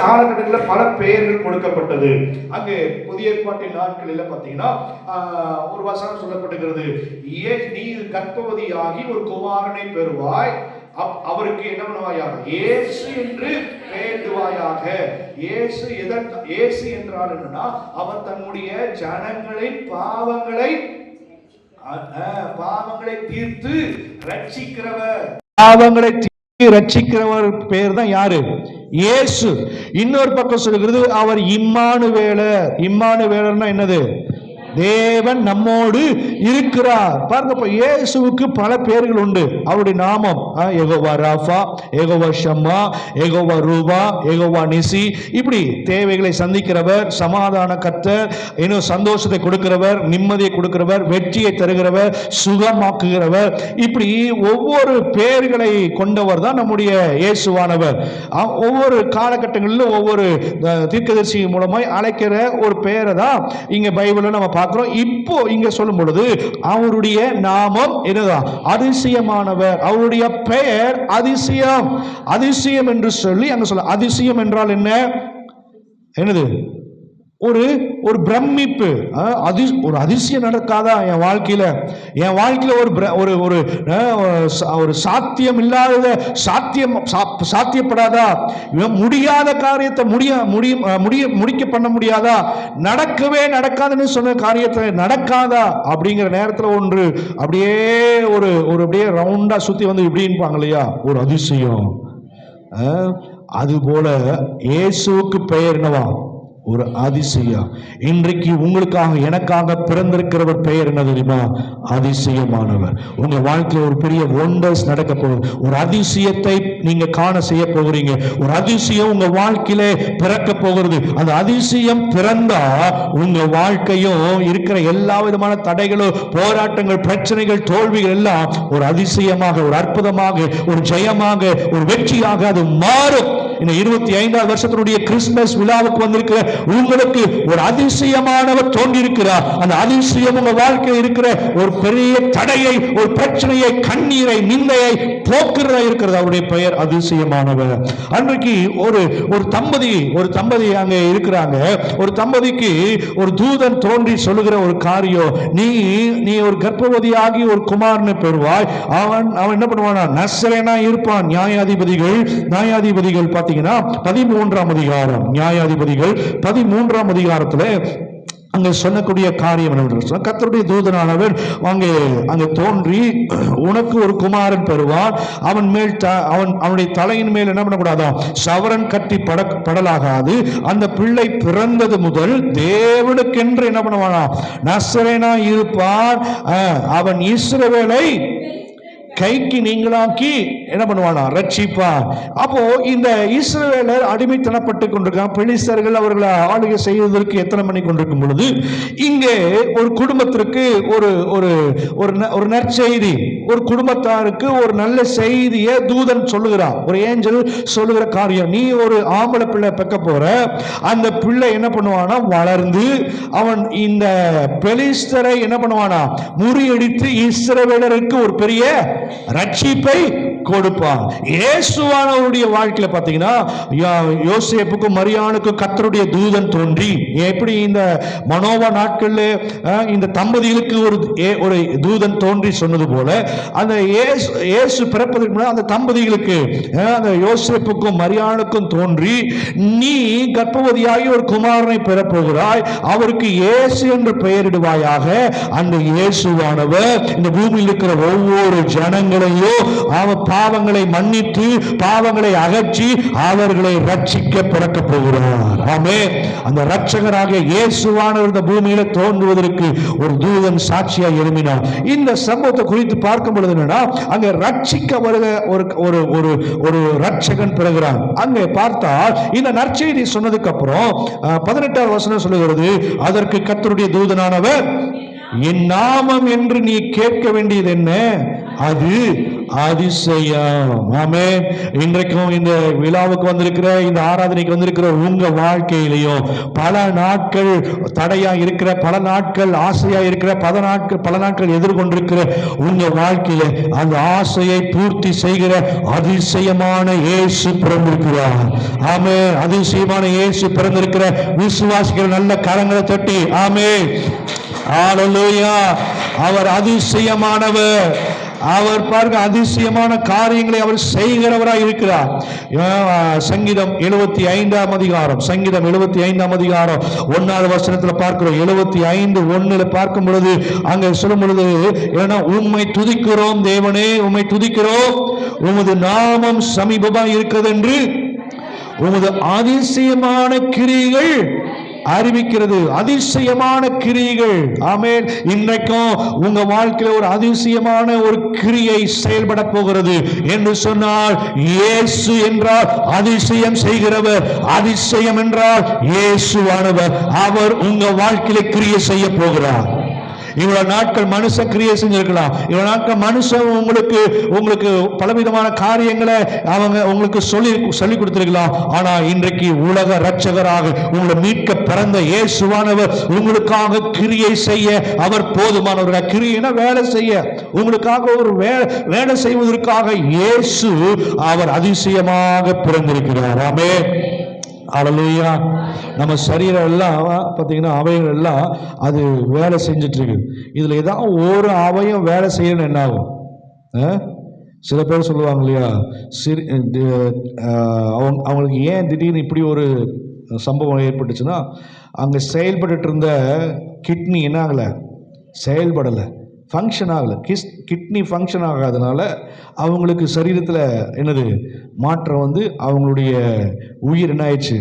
காலகட்டத்தில் பல பெயர்கள் கொடுக்கப்பட்டது. அங்கே புதிய ஏற்பாட்டின் நாட்களில் பார்த்தீங்கன்னா ஒரு வசனம் சொல்லப்பட்டிருக்கிறது, நீ கர்ப்பவதியாகி ஒரு குமாரனை பெறுவாய், அவருக்கு என்ன பண்ணுவாயாக, இயேசு என்று பெயரிடுவாயாக. இயேசு என்றால் என்னன்னா, அவர் தன்னுடைய ஜனங்களின் பாவங்களை தீர்த்து ரட்சிக்கிறவர். பாவங்களை ரட்சிக்கிறவர் பேர் தான் யாரு? இயேசு. இன்னொரு பக்கம் சொல்லுகிறது, அவர் இம்மானுவேலர். இம்மானுவேலர்னா என்னது? தேவன் நம்மோடு இருக்கிறார். பாருங்க, இயேசுவுக்கு பல பெயர்கள் உண்டு. அவருடைய நாமம் யெகோவா ராஃபா, யெகோவா ஷம்மா, யெகோவா ரூபா, யெகோவா நிசி. இப்படி தேவைகளை சந்திக்கிறவர், சமாதான கர்த்தர், இன்னும் சந்தோஷத்தை கொடுக்கிறவர், நிம்மதியை கொடுக்கிறவர், வெற்றியை தருகிறவர், சுகமாக்குகிறவர். இப்படி ஒவ்வொரு பெயர்களை கொண்டவர் தான் நம்முடைய இயேசுவானவர். ஒவ்வொரு காலகட்டங்களிலும் ஒவ்வொரு தீர்க்கதரிசி மூலமாய் அழைக்கிற ஒரு பெயரை தான் இங்க பைபிள்ல நம்ம பார்க்கிறோம். இப்போ இங்க சொல்லும் பொழுது அவருடைய நாமம் என்னதான்? அதிசயமானவர். அவருடைய பெயர் அதிசயம். அதிசயம் என்று சொல்லி அங்க சொல்ல. அதிசயம் என்றால் என்னது? ஒரு பிரமிப்பு. ஒரு அதிசயம் நடக்காதா என் வாழ்க்கையில? என் வாழ்க்கையில ஒரு சாத்தியம் இல்லாத சாத்தியப்படாதா? முடியாத காரியத்தை முடிக்க பண்ண முடியாதா? நடக்கவே நடக்காதுன்னு சொன்ன காரியத்தை நடக்காதா? அப்படிங்கிற நேரத்தில் ஒன்று அப்படியே அப்படியே ரவுண்டா சுத்தி வந்து இப்படின்பாங்க இல்லையா, ஒரு அதிசயம். அது போல இயேசுவுக்கு பெயர் என்னவா? ஒரு அதிசயம். இன்றைக்கு உங்களுக்காக எனக்காக பிறந்திருக்கிறவர் பெயர் என்ன தெரியுமா? அதிசயமானவர். உங்க வாழ்க்கையில் ஒரு பெரிய ஒண்டர்ஸ் நடக்க போகுது. ஒரு அதிசயத்தை நீங்க காண செய்ய போகிறீங்க. ஒரு அதிசயம் உங்க வாழ்க்கையில பிறக்க போகிறது. அந்த அதிசயம் பிறந்தா உங்க வாழ்க்கையும் இருக்கிற எல்லா விதமான தடைகளும், போராட்டங்கள், பிரச்சனைகள், தோல்விகள் எல்லாம் ஒரு அதிசயமாக, ஒரு அற்புதமாக, ஒரு ஜெயமாக, ஒரு வெற்றியாக அது மாறும். இந்த 25வது வருஷத்தினுடைய கிறிஸ்துமஸ் விழாவுக்கு வந்திருக்கிற உங்களுக்கு ஒரு அதிசயமானவர் தோன்றியிருக்கிறார். அந்த அதிசயம் உங்க வாழ்க்கையில் இருக்கிற ஒரு பெரிய தடையை, ஒரு பிரச்சனையை, கண்ணீரை, நிந்தையை போக்குறதா இருக்கிறது. அவருடைய பெயர் அதிசயமானவர். அன்றைக்கு ஒரு தம்பதி அங்க இருக்கிறாங்க. ஒரு தம்பதிக்கு ஒரு தூதன் தோன்றி சொல்லுகிற ஒரு காரியம், நீ ஒரு கர்ப்பவதியாகி ஒரு குமாரனை பெறுவாய். அவன் என்ன பண்ணுவானா? நசரேனா இருப்பான். நியாயாதிபதிகள் பார்த்தீங்கன்னா 13ஆம் அதிகாரம், நியாயாதிபதிகள் 13ஆம் அதிகாரத்துல அங்க சொல்லக்கூடிய காரியம் என்ன? கர்த்தருடைய தூதனானவர் அங்கே தோன்றி, உனக்கு ஒரு குமாரன் பெறுவான், அவனுடைய தலையின் மேல் என்ன பண்ணக்கூடாதான்? சவரன் கட்டி படலாகாது. அந்த பிள்ளை பிறந்தது முதல் தேவனுக்கென்று என்ன பண்ணுவானா? நசரேனா இருப்பான். அவன் இஸ்ரவேலை கைக்கு நீங்களாக்கி என்ன பண்ணுவானா? ரட்சிப்பான். அப்போ இந்த இஸ்ரவேலர் அடிமைத்தனப்பட்டு கொண்டிருக்காங்க. பெலிஸ்தர்கள் அவர்களை ஆளுகை செய்வதற்கு எத்தனை மணி கொண்டிருக்கும் பொழுது இங்கே ஒரு குடும்பத்திற்கு ஒரு நற்செய்தி, ஒரு குடும்பத்தாருக்கு ஒரு நல்ல செய்தியை தூதன் சொல்லுகிறான். ஒரு ஏஞ்சல் சொல்லுகிற காரியம், நீ ஒரு ஆம்பளை பிள்ளை பெக்க போற. அந்த பிள்ளை என்ன பண்ணுவானா? வளர்ந்து அவன் இந்த பெலிஸ்தரை என்ன பண்ணுவானா? முறியடித்து இஸ்ரவேலருக்கு ஒரு பெரிய ரட்சிப்பை கொடுப்பான். இயேசுவானவருடைய வாழ்க்கையில பாத்தீங்கன்னா, யோசேப்புக்கும் மரியாளுக்கும் கர்த்தருடைய தூதன் தோன்றி, எப்படி இந்த மனோவா நாட்கள்ல இந்த தம்பதிகளுக்கு ஒரு தூதன் தோன்றி சொன்னது போல, அந்த இயேசு பிறப்பதற்கு முன்னாடி அந்த தம்பதிகளுக்கு, அந்த யோசேப்புக்கும் மரியாளுக்கும் தோன்றி, நீ கர்ப்பவதியாகி ஒரு குமாரனை பெறப்போகிறாய், அவருக்கு இயேசு என்று பெயரிடுவாயாக. அந்த இயேசுவானவர் இந்த பூமியில் இருக்கிற ஒவ்வொரு ஜனங்களையும் அவர் பாவங்களை மன்னித்து, பாவங்களை அகற்றி அவர்களை ரட்சிக்க பிறக்க போகிறார். ஆமென். அந்த இரட்சகராக இயேசுவானவர் இந்த பூமியில தோன்றுவதற்கு ஒரு தூதன் சாட்சியாக எழும்பினார். இந்த சம்பவத்தை குறித்து பார்க்கும் பொழுது என்னன்னா, அங்க ரட்சிக்க வருக ஒரு இரட்சகன் பிறகுறான். அங்கே பார்த்தால் இந்த நற்செய்தி சொன்னதுக்கு அப்புறம் 18வது வசனம் சொல்லுகிறது, அதற்கு கர்த்தருடைய தூதனானவர், என் நாமம் என்று நீ கேட்க வேண்டியது என்ன? அது அதிசயம். ஆமென். இன்றைக்கும் இந்த விழாவுக்கு வந்திருக்கிற, இந்த ஆராதனைக்கு வந்திருக்கிற உங்க வாழ்க்கையிலையும் பல நாட்கள் தடையா இருக்கிற, பல நாட்கள் ஆசையா இருக்கிற, பல நாட்கள் எதிர்கொண்டிருக்கிற உங்க வாழ்க்கையில அந்த ஆசையை பூர்த்தி செய்கிற அதிசயமான இயேசு பிறந்திருக்கிறார். ஆமென். அதிசயமான இயேசு பிறந்திருக்கிற விசுவாசிகள் நல்ல கரங்களை தட்டி ஆமென். ஹல்லேலூயா. அவர் அதிசயமானவர். அவர் பாருங்க, அதிசயமான காரியங்களை அவர் செய்கிறவராய் இருக்கிறார். சங்கீதம் 75ஆம் அதிகாரம், சங்கீதம் 75ஆம் அதிகாரம் 1வது வசனத்துல பார்க்கிறோம். 75:1 பார்க்கும் பொழுது அங்க சொல்லும் பொழுது, ஏன்னா உம்மை துதிக்கிறோம் தேவனே, உம்மை துதிக்கிறோம், உமது நாமம் சமீபமாக இருக்கிறது என்று உமது அதிசயமான கிரியைகள் அறிவிக்கிறது. அதிசயமான கிரியைகள். ஆமென். இன்றைக்கும் உங்க வாழ்க்கையில ஒரு அதிசயமான ஒரு கிரியை செயல்பட போகிறது என்று சொன்னால், இயேசு என்றால் அதிசயம் செய்கிறவர், அதிசயம் என்றால் இயேசுவானவர். அவர் உங்க வாழ்க்கையில கிரியை செய்ய போகிறார். இவ்வளவு நாட்கள் மனுஷ கிரியை செஞ்சிருக்கலாம், இவ்வளவு நாட்கள் மனுஷன் உங்களுக்கு பலவிதமான காரியங்களை அவங்க உங்களுக்கு சொல்லி கொடுத்திருக்கலாம். ஆனா இன்றைக்கு உலக ரட்சகராக உங்களை மீட்க பிறந்த இயேசுவானவர் உங்களுக்காக கிரியை செய்ய அவர் போதுமானவர். கிரியைனா வேலை செய்ய, உங்களுக்காக ஒரு வேலை செய்வதற்காக இயேசு அவர் அதிசயமாக பிறந்திருக்கிறார். ஆமென். ஹல்லேலூயா. நம்ம சரீரம் எல்லாம் பார்த்தீங்கன்னா அவயங்கள் எல்லாம் அது வேலை செஞ்சுட்டு இருக்கு. இதுல ஏதாவது ஒரு அவயம் வேலை செய்யணும், என்ன ஆகும்? சில பேர் சொல்லுவாங்க இல்லையா, அவங்களுக்கு ஏன் திடீர்னு இப்படி ஒரு சம்பவம் ஏற்பட்டுச்சுன்னா, அங்கே செயல்பட்டு இருந்த கிட்னி என்ன ஆகலை, செயல்படலை, ஃபங்க்ஷன் ஆகலை. கிட்னி ஃபங்க்ஷன் ஆகாதனால அவங்களுக்கு சரீரத்தில் என்னது மாற்றம் வந்து அவங்களுடைய உயிர் என்ன ஆயிடுச்சு.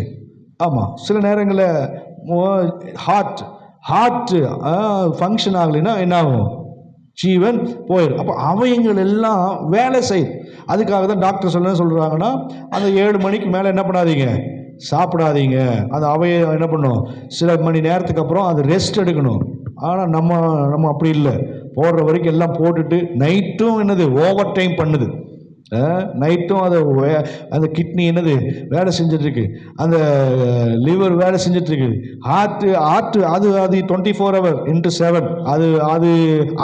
ஆமாம், சில நேரங்களில் ஹார்ட் ஃபங்க்ஷன் ஆகலைன்னா என்ன ஆகும், ஜீவன் போயிடும். அப்போ அவயங்கள் எல்லாம் வேலை செய்யும். அதுக்காக தான் டாக்டர் சொல்கிறாங்கன்னா, அந்த 7 மணிக்கு மேலே என்ன பண்ணாதீங்க, சாப்பிடாதீங்க. அந்த அவயம் என்ன பண்ணும், சில மணி நேரத்துக்கு அப்புறம் அது ரெஸ்ட் எடுக்கணும். ஆனால் நம்ம அப்படி இல்லை, போடுற வரைக்கும் எல்லாம் போட்டுட்டு நைட்டும் என்னது ஓவர் டைம் பண்ணுது. நைட்டும் அந்த கிட்னி என்னது வேலை செஞ்சிட்ருக்கு, அந்த லிவர் வேலை செஞ்சிட்ருக்கு, ஹார்ட்டு அது 24 hours into 7 அது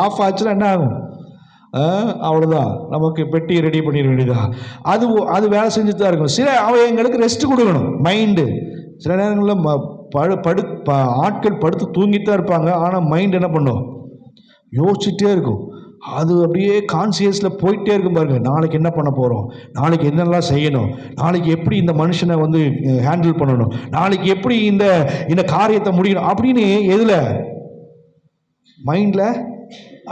ஆஃப் ஆச்சுன்னா என்ன ஆகும், அவ்வளோதான், நமக்கு பெட்டி ரெடி பண்ணிட வேண்டியதான். அது வேலை செஞ்சுட்டு தான் இருக்கும். சில அவங்களுக்கு ரெஸ்ட் கொடுக்கணும். மைண்டு சில நேரங்களில் ஆட்கள் படுத்து தூங்கிட்டு தான் இருப்பாங்க, ஆனால் மைண்ட் என்ன பண்ணும், யோசிச்சுட்டே இருக்கும். அது அப்படியே கான்சியஸில் போயிட்டே இருக்கும். பாருங்க, நாளைக்கு என்ன பண்ண போகிறோம், நாளைக்கு என்னெல்லாம் செய்யணும், நாளைக்கு எப்படி இந்த மனுஷனை வந்து ஹேண்டில் பண்ணணும், நாளைக்கு எப்படி இந்த காரியத்தை முடியணும் அப்படின்னு எதில், மைண்டில்.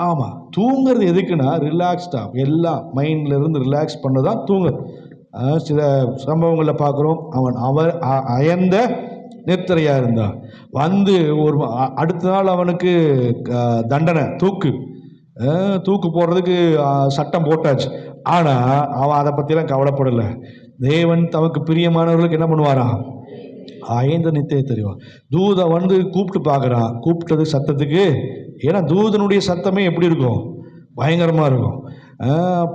ஆமாம், தூங்குறது எதுக்குன்னா ரிலாக்ஸ்டாக, எல்லாம் மைண்டில் இருந்து ரிலாக்ஸ் பண்ண தான் தூங்குறது. சில சம்பவங்களில் பார்க்குறோம், அவர் அயர்ந்த நித்திரையாக இருந்தான், வந்து ஒரு அடுத்த நாள் அவனுக்கு தண்டனை, தூக்கு போடுறதுக்கு சட்டம் போட்டாச்சு. ஆனால் அவன் அதை பற்றிலாம் கவலைப்படலை. தேவன் தமக்கு பிரியமானவர்களுக்கு என்ன பண்ணுவாராம், அயர்ந்த நித்திரை தெரியும். தூதை வந்து கூப்பிட்டு பார்க்குறான், கூப்பிட்டது சத்தத்துக்கு, ஏன்னா தூதனுடைய சத்தமே எப்படி இருக்கும், பயங்கரமாக இருக்கும்.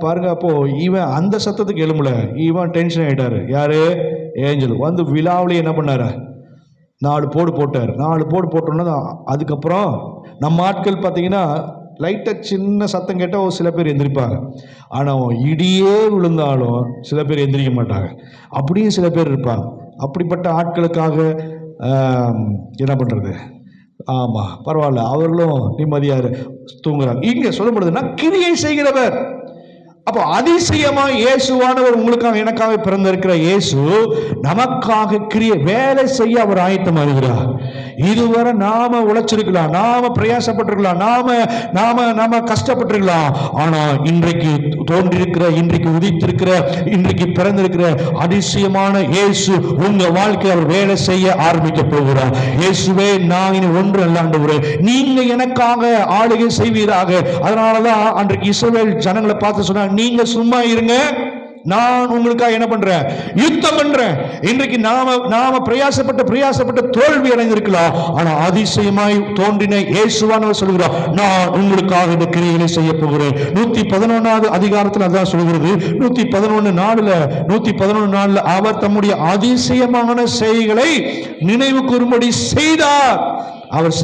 பாருங்க, அப்போது இவன் அந்த சத்தத்துக்கு எழும்பல, இவன் டென்ஷன் ஆகிட்டாரு. யாரு, ஏஞ்சல் வந்து விழாவிலே என்ன பண்ணாரு, 4 போடு போட்டார். 4 போடு போட்டோன்னா அதுக்கப்புறம் நம்ம ஆட்கள் பார்த்தீங்கன்னா லைட்டாக சின்ன சத்தம் கேட்டால் ஒரு சில பேர் எந்திரிப்பாங்க. ஆனால் இடியே விழுந்தாலும் சில பேர் எந்திரிக்க மாட்டாங்க. அப்படியும் சில பேர் இருப்பாங்க. அப்படிப்பட்ட ஆட்களுக்காக என்ன பண்ணுறது, ஆமாம் பரவாயில்ல, அவர்களும் நிம்மதியாக தூங்குறாங்க. இங்கே சொல்லப்படுதுன்னா கிரியை செய்கிறவர். அப்போ அதிசயமா இயேசுவானவர் உங்களுக்காக எனக்காக பிறந்திருக்கிற இயேசு நமக்காக வேலை செய்ய அவர் ஆயத்தமா இருக்கிறார். இதுவரை நாம உழைச்சிருக்கலாம், நாம பிரயாசப்பட்டிருக்கலாம், நாம கஷ்டப்பட்டிருக்கலாம். ஆனா இன்றைக்கு தோன்றிருக்கிற, இன்றைக்கு உதித்திருக்கிற, இன்றைக்கு பிறந்திருக்கிற அதிசயமான இயேசு உங்க வாழ்க்கை அவர் வேலை செய்ய ஆரம்பிக்க போகிறார். இயேசுவே, நான் இனி ஒன்று அல்லாண்டவரே, நீங்க எனக்காக ஆளுகை செய்வீராக. அதனாலதான் அன்றைக்கு இஸ்ரவேல் ஜனங்களை பார்த்து சொன்னாங்க, நீங்க சும்மா இருங்க, நான் உங்களுக்காக என்ன பண்றேன்? யுத்தம் பண்றேன். இன்றைக்கு நாம பிரயாசப்பட்டு தோல்வி அடைந்திருக்கலாம். ஆனா அதிசயமாய் தோன்றின இயேசுவானவர் சொல்கிறார், நான் உங்களுக்காக இந்த கிரியைகளை செய்ய போகிறேன். 111வது அதிகாரத்தில் அதான் சொல்கிறது. 111:4 அவர் தம்முடைய அதிசயமான செய்கைகளை நினைவு கூறும்படி செய்தார். அவர்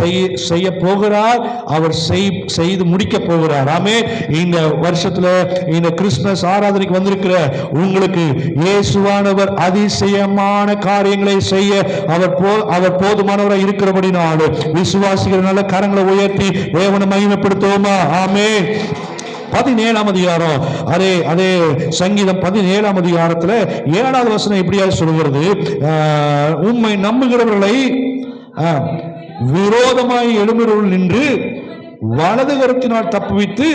செய்ய போகிறார். அவர் செய்து முடிக்க போகிறார். ஆமே. இந்த வருஷத்துல இந்த கிறிஸ்துமஸ் ஆராதனைக்கு வந்திருக்கிற உங்களுக்கு இயேசுவானவர் அதிசயமான காரியங்களை செய்ய அவர் போதுமானவராக இருக்கிறபடினால விசுவாசிகள் நல்ல கரங்களை உயர்த்தி தேவனை மகிமைப்படுத்துவோமா? ஆமே. 17ஆம் அதிகாரம், அதே சங்கீதம் 17ஆம் அதிகாரத்துல 7வது வசனம் எப்படியா சொல்கிறது? உம்மை நம்புகிறவர்களை விரோதமாய் எழும்புகிறவர்கள் நின்று வலது கரத்தினால் தப்புவித்து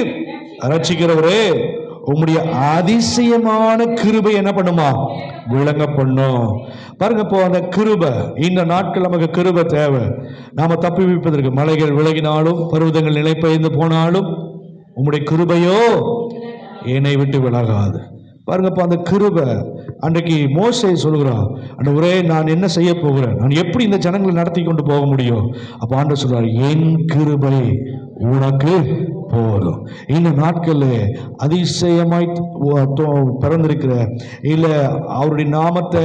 ரட்சிக்கிறவரே, உம்முடைய அதிசயமான கிருபை என்ன பண்ணுமா? விளங்க பண்ணும். பாருங்க, இப்போ அந்த கிருபை, இந்த நாட்கள் நமக்கு கிருபை தேவை. நாம தப்புவிப்பதற்கு மலைகள் விலகினாலும் பர்வதங்கள் நிலைபெயர்ந்து போனாலும் உம்முடைய கிருபையோ என்னை விட்டு விலகாது. பாருங்கப்பா, அந்த கிருபை. அன்றைக்கு மோசே சொல்கிறான், ஆண்டவரே நான் என்ன செய்ய போகிறேன்? நான் எப்படி இந்த ஜனங்களை நடத்தி கொண்டு போக முடியும்? அப்ப ஆண்டவர் சொல்றார், என் கிருபை உனக்கு போதும். இந்த நாட்களில் அதிசயமாய் பிறந்திருக்கிற, இல்ல அவருடைய நாமத்தை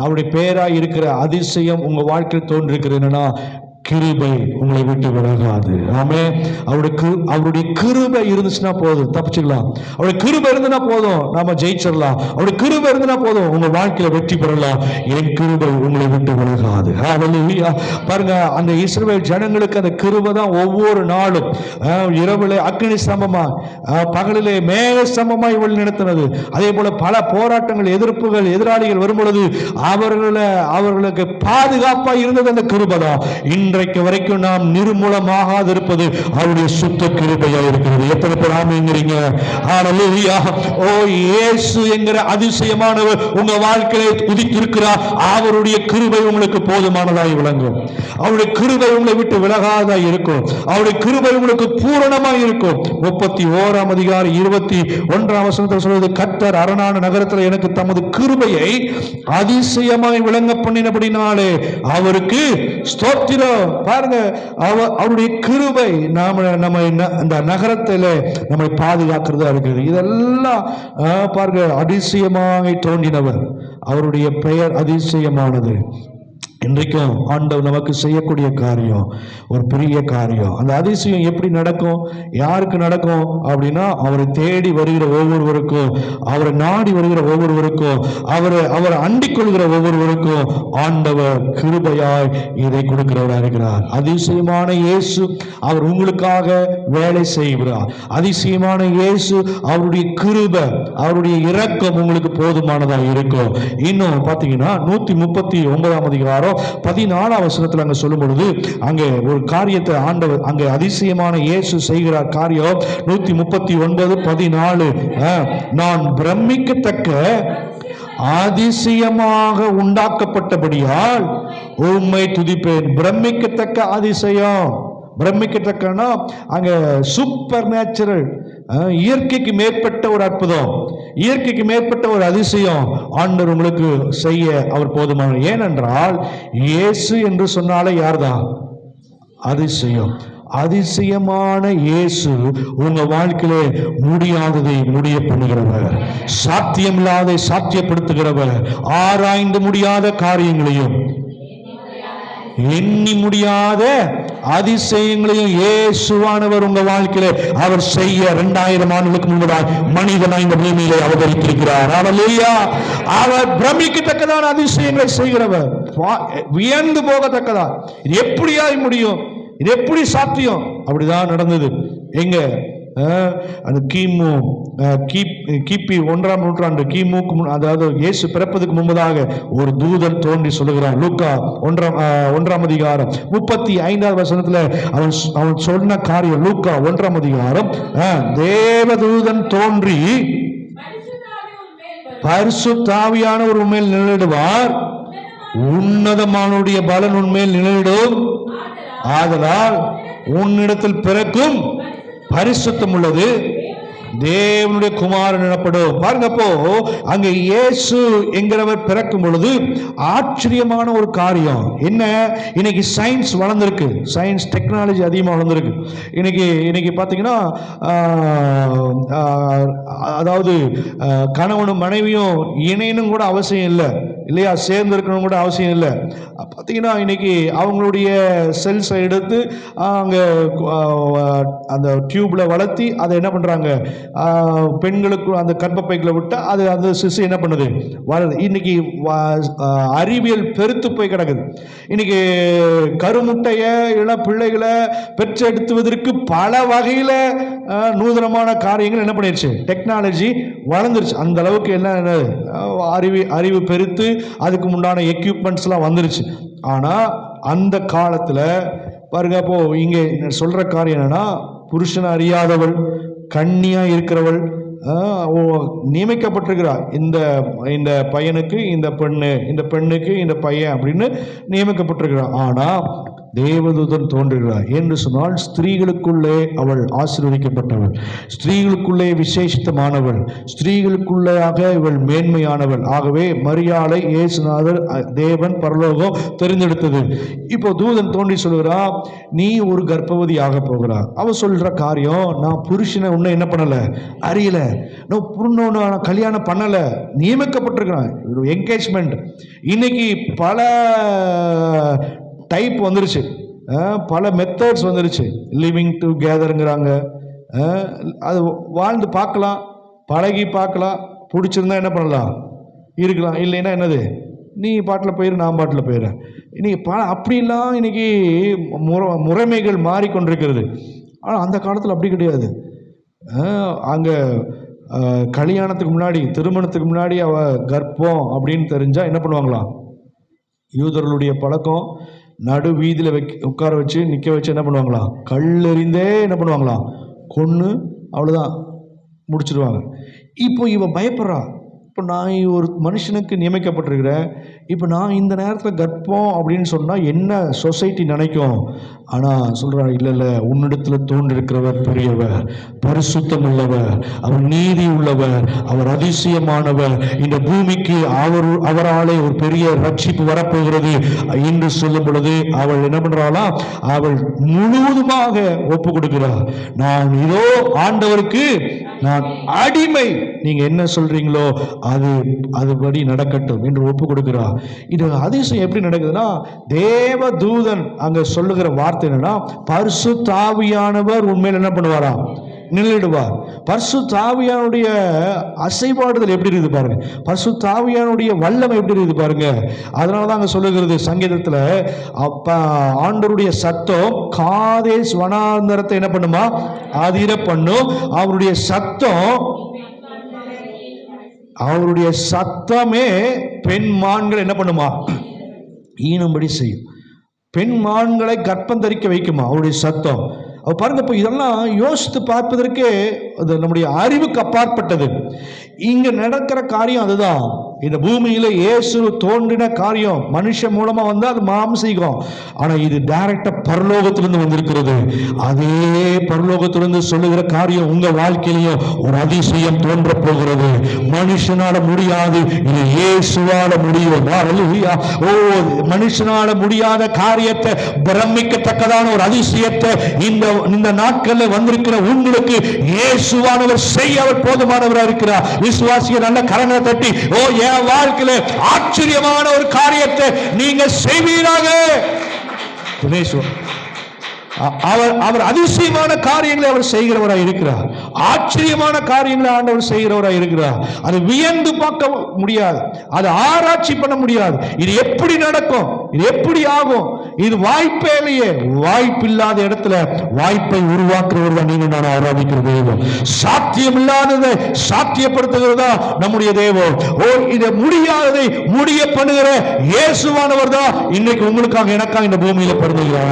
அவருடைய பெயராய் இருக்கிற அதிசயம் உங்க வாழ்க்கையில் தோன்றிருக்கிறது என்னன்னா, கிருபை உங்களை விட்டு விலகாது. ஆமே. அவருடைய கிருபை இருந்துச்சுன்னா போதும், தப்பிச்சுக்கலாம். அவருடைய கிருபை இருந்தனா போதும், நாம ஜெயிச்சிடலாம். அவருடைய கிருபை இருந்தனா போதும், உங்க வாழ்க்கையில வெற்றி பெறலாம். என் கிருபை உங்களை விட்டு விலகாது. ஹல்லேலூயா. பாருங்க, அந்த இஸ்ரவேல் ஜனங்களுக்கு அந்த கிருபை தான் ஒவ்வொரு நாளும் இரவிலே அக்கினி ஸ்தம்பமா, பகலிலே மேக ஸ்தம்பமாய் வழி நடத்தினது. அதே போல பல போராட்டங்கள், எதிர்ப்புகள், எதிராளிகள் வரும் பொழுது அவர்களுக்கு பாதுகாப்பா இருந்தது அந்த கிருபை தான். இன்றைக்கு வரைக்கும் நாம் நிர்மூலமாக இருப்பது அவருடைய சுத்த கிருபையா இருக்கிறது. எத்தனை பேர் ஆமென்ங்கறீங்க? ஹல்லேலூயா. ஓ, இயேசு என்கிற அதிசயமானவர் உங்க வாழ்க்கையிலே உதித்திருக்கிறார். அவருடைய கிருபை உங்களுக்கு போதுமானதாய் விளங்கும். அவருடைய கிருபை உங்களை விட்டு விலகாததாய் இருக்கும். அவருடைய கிருபை உங்களுக்கு பூரணமாய் இருக்கும். 31ஆம் அதிகாரம் 21ஆம் வசனத்தில் சொல்வது, கர்த்தர் அரணான நகரத்தில் எனக்கு தமது கிருபையை அதிசயமாய் விளங்க பண்ணினபடினாலே அவருக்கு ஸ்தோத்திரம். பாருங்க, அவருடைய கிருபை நம்ம அந்த நகரத்தில் நம்மை பாதுகாக்கிறதா இருக்குது. இதெல்லாம் பாருங்க, அதிசயமாக தோன்றினவர். அவருடைய பெயர் அதிசயமானது. இன்றைக்கும் ஆண்டவர் நமக்கு செய்யக்கூடிய காரியம் ஒரு பெரிய காரியம். அந்த அதிசயம் எப்படி நடக்கும்? யாருக்கு நடக்கும் அப்படின்னா, அவரை தேடி வருகிற ஒவ்வொருவருக்கும், அவரை நாடி வருகிற ஒவ்வொருவருக்கும், அவரை அண்டிக் கொள்கிற ஒவ்வொருவருக்கும் ஆண்டவர் கிருபையாய் இதை கொடுக்கிறவராக இருக்கிறார். அதிசயமான இயேசு அவர் உங்களுக்காக வேலை செய்கிறார். அதிசயமான இயேசு அவருடைய கிருபை, அவருடைய இரக்கம் உங்களுக்கு போதுமானதாக இருக்கும். இன்னும் பார்த்தீங்கன்னா 139ஆம் அதிகாரம் 14ஆம் வசனத்தில் அங்க சொல்லும் பொழுது, அங்கே ஒரு காரியத்தை ஆண்டவர், அங்கே அதிசயமான இயேசு செய்கிறார் காரியம். 139:14, நான் பிரமிக்கத்தக்க அதிசயமாக உண்டாக்கப்பட்டபடியால் உம்மை துதிப்பேன். பிரமிக்கத்தக்க அதிசயம். பிரமிக்கத்தக்கனா அங்க சூப்பர் நேச்சுரல், இயற்கைக்கு மேற்பட்ட ஒரு அற்புதம், இயற்கைக்கு மேற்பட்ட ஒரு அதிசயம் ஆண்டவர் உங்களுக்கு செய்ய அவர் போதுமானவர். ஏனென்றால் இயேசு என்று சொன்னாலே யார்தான்? அதிசயம். அதிசயமான இயேசு உங்க வாழ்க்கையிலே முடியாததை முடிய பண்ணுகிறவர், சாத்தியமில்லாதை சாத்தியப்படுத்துகிறவர், ஆராய்ந்து முடியாத காரியங்களையும் எண்ணி முடியாத அதிசயங்களையும் இயேசுவானவர் உங்க வாழ்க்கையிலே அவர் செய்ய 2000 ஆண்டுகளுக்கு முன்பதாக மனிதனாய் இந்த பூமியிலே அவதரித்திருக்கிறார். ஹல்லேலூயா. அவர் பிரமிக்கத்தக்கதான அதிசயங்களை செய்கிறவர், வியந்து போகத்தக்கதா. இது எப்படியாய் முடியும்? இது எப்படி சாத்தியம்? அப்படிதான் நடந்தது. எங்க அந்த கிபி 1ஆம் நூற்றாண்டு, கிமுக்கு அதாவது இயேசு பிறப்பதற்கு முன்பதாக ஒரு தூதன் தோன்றி சொல்லுகிறான். லூக்கா 1ஆம் அதிகாரம் 35ஆவது வசனத்துல அவன் சொன்ன காரியம். லூக்கா 1ஆம் அதிகாரம், தேவதூதன் தோன்றி பரிசுத்த ஆவியானவர் உண்மையில் நிழலிடுவார், உன்னதமானுடைய பலன் உண்மையில் நிழலிடும், ஆதலால் உன்னிடத்தில் பிறக்கும் பரிசுத்தம் உள்ளது தேவனுடைய குமாரன் எனப்படும். பாருங்க, அப்போ அங்க இயேசு என்கிறவர் பிறக்கும் பொழுது ஆச்சரியமான ஒரு காரியம் என்ன? இன்னைக்கு சயின்ஸ் வளர்ந்துருக்கு, சயின்ஸ் டெக்னாலஜி அதிகமாக வளர்ந்துருக்கு. இன்னைக்கு பார்த்தீங்கன்னா அதாவது கணவனும் மனைவியும் இணையனும் கூட அவசியம் இல்லை இல்லையா, சேர்ந்து இருக்கணும் கூட அவசியம் இல்லை. பார்த்தீங்கன்னா இன்னைக்கு அவங்களுடைய செல்ஸை எடுத்து அங்கே அந்த டியூப்ல வளர்த்தி அதை என்ன பண்ணுறாங்க, பெண்களுக்கு அந்த கர்ப்பப்பைகளை விட்டால் அது அந்த சிசு என்ன பண்ணுது, வளருது. இன்னைக்கு அறிவியல் பெருத்து போய் கிடக்குது. இன்னைக்கு கருமுட்டையை இள பிள்ளைகளை பெற்றெடுத்துவதற்கு பல வகையில் நூதனமான காரியங்கள் என்ன பண்ணிருச்சு, டெக்னாலஜி வளர்ந்துருச்சு. அந்த அளவுக்கு என்ன அறிவு பெருத்து அதுக்கு முன்னாடி எக்யூப்மெண்ட்ஸ்லாம் வந்துருச்சு. ஆனால் அந்த காலத்தில் பாருங்க, அப்போ இங்கே சொல்ற காரியம் என்னன்னா, புருஷனை அறியாதவள் கன்னியா இருக்கிறவள் நியமிக்கப்பட்டிருக்கிறார். இந்த பையனுக்கு இந்த பெண்ணு, இந்த பெண்ணுக்கு இந்த பையன் அப்படின்னு நியமிக்கப்பட்டிருக்கிறார். ஆனா தேவதூதன் தோன்றுகிறார் என்று சொன்னால் ஸ்திரீகளுக்குள்ளே அவள் ஆசீர்வதிக்கப்பட்டவள், ஸ்திரீகளுக்குள்ளே விசேஷித்தமானவள், ஸ்திரீகளுக்குள்ளேயாக இவள் மேன்மையானவள். ஆகவே மரியாளை இயேசுநாதர் தேவன் பரலோகம் தெரிந்தெடுத்தது. இப்போ தூதன் தோன்றி சொல்கிறா, நீ ஒரு கர்ப்பவதி ஆக போகிறார். அவ சொல்ற காரியம், நான் புருஷனை உன்னை என்ன பண்ணல, அறியல, நான் கல்யாணம் பண்ணல, நியமிக்கப்பட்டிருக்கிறேன், என்கேஜ்மெண்ட். இன்னைக்கு பல டைப் வந்துருச்சு, பல மெத்தட்ஸ் வந்துருச்சு. லிவிங் டுகெதருங்கிறாங்க. அது வாழ்ந்து பார்க்கலாம், பழகி பார்க்கலாம், பிடிச்சிருந்தா என்ன பண்ணலாம், இருக்கலாம். இல்லைன்னா என்னது, நீ பாட்டில் போயிரு, நான் பாட்டில் போயிடுறேன். இன்னைக்கு அப்படிலாம் இன்னைக்கு முறைமைகள் மாறிக்கொண்டிருக்கிறது. ஆனால் அந்த காலத்தில் அப்படி கிடையாது. அங்கே கல்யாணத்துக்கு முன்னாடி, திருமணத்துக்கு முன்னாடி அவ கர்ப்பம் அப்படின்னு தெரிஞ்சா என்ன பண்ணுவாங்களாம், யூதர்களுடைய பழக்கம் நடு வீதியில் உட்கார வச்சு நிற்க வச்சு என்ன பண்ணுவாங்களாம், கல்லெறிந்தே என்ன பண்ணுவாங்களாம், கொன்று அவ்வளோதான் முடிச்சிடுவாங்க. இப்போ இவன் பயப்படுறா, இப்போ நான் ஒரு மனுஷனுக்கு நியமிக்கப்பட்டிருக்கிறேன், இப்போ நான் இந்த நேரத்தில் கர்ப்பம் அப்படின்னு சொன்னால் என்ன சொசைட்டி நினைக்கும். ஆனால் சொல்கிறார், இல்லை இல்லை, உன்னிடத்தில் தோன்றிருக்கிறவர் பெரியவர், பரிசுத்தம் உள்ளவர், அவர் நீதி உள்ளவர், அவர் அதிசயமானவர், இந்த பூமிக்கு அவராலே ஒரு பெரிய ரட்சிப்பு வரப்போகிறது என்று சொல்லும் பொழுது அவள் என்ன பண்றாளா, அவள் முழுவதுமாக ஒப்பு கொடுக்கிறார். நான் இதோ ஆண்டவருக்கு நான் அடிமை, நீங்க என்ன சொல்றீங்களோ அதுபடி நடக்கட்டும் என்று ஒப்பு கொடுக்கிறார். இது அதிசயம் எப்படி நடக்குதுன்னா, தேவ தூதன் அங்க சொல்லுகிற வார்த்தை என்னன்னா, பரிசுத்த ஆவியானவர் உண்மையில் என்ன பண்ணுவாரா, நின்றுடுவார். பரிசுத்த ஆவியானுடைய அசைபாடுதல் எப்படி இருக்குது பாருங்க, பரிசுத்த ஆவியானுடைய வல்லமை எப்படி இருக்குது பாருங்க. அதனாலதான் அங்க சொல்லுகிறது சங்கீதத்துல, ஆண்டவருடைய சத்தம் காதேஸ் வனாந்தரத்தை என்ன பண்ணுமா, அதிர பண்ணும். அவருடைய சத்தமே பெண் மான்கள் என்ன பண்ணுமா, ஈனும்படி செய்யும். பெண் மான்களை கர்ப்பம் தரிக்க வைக்குமா அவருடைய சத்தம். பாருங்க, இப்போ இதெல்லாம் யோசித்து பார்ப்பதற்கே அது நம்முடைய அறிவுக்கு அப்பாற்பட்டது. இங்க நடக்கிற காரியம் அதுதான். இந்த பூமியில இயேசு தோன்றின காரியம் மனுஷன் மூலமா வந்து அது மாம்சீகம். ஆனா இது டைரக்டா பரலோகத்திலிருந்து வந்திருக்கிறது. அதே பரலோகத்திலிருந்து சொல்லுகிற காரியம் உங்க வாழ்க்கையிலையும் ஒரு அதிசயம் தோன்ற போகிறது. மனுஷனால முடியாது, இது இயேசுவால முடியும். ஓ, மனுஷனால முடியாத காரியத்தை பிரமிக்கத்தக்கதான ஒரு அதிசயத்தை இந்த நாட்கள்ல வந்திருக்கிற உங்களுக்கு இயேசுவானவர் செய்ய அவர் போதுமானவராக இருக்கிறார். விசுவாசிய நல்ல கரங்களை தட்டி, ஓ என் வாழ்க்கையில ஆச்சரியமான ஒரு காரியத்தை நீங்க செய்வீராக. அவர் அதிசயமான காரியங்களை அவர் செய்கிறவராய் இருக்கிறார். ஆச்சரியமான காரியங்களை ஆண்டவர் செய்கிறவராய் இருக்கிறார். அது வியந்து பார்க்க முடியாது, அது ஆராய்ச்சி பண்ண முடியாது. இது எப்படி நடக்கும், இது எப்படி ஆகும், இது வாய்ப்பே இல்லையே. வாய்ப்பில்லாத இடத்துல வாய்ப்பை உருவாக்குறவர் நீங்க நான் ஆராதிக்கிற தெய்வம். சாத்தியம் இல்லாததை சாத்தியப்படுத்துகிறதா நம்முடைய தெய்வம். ஓ, இதை முடியாததை முடிய பண்ணுகிற இயேசுவானவர் தான் இன்னைக்கு உங்களுக்காக எனக்காக இந்த பூமியில பிறந்துகிறார்.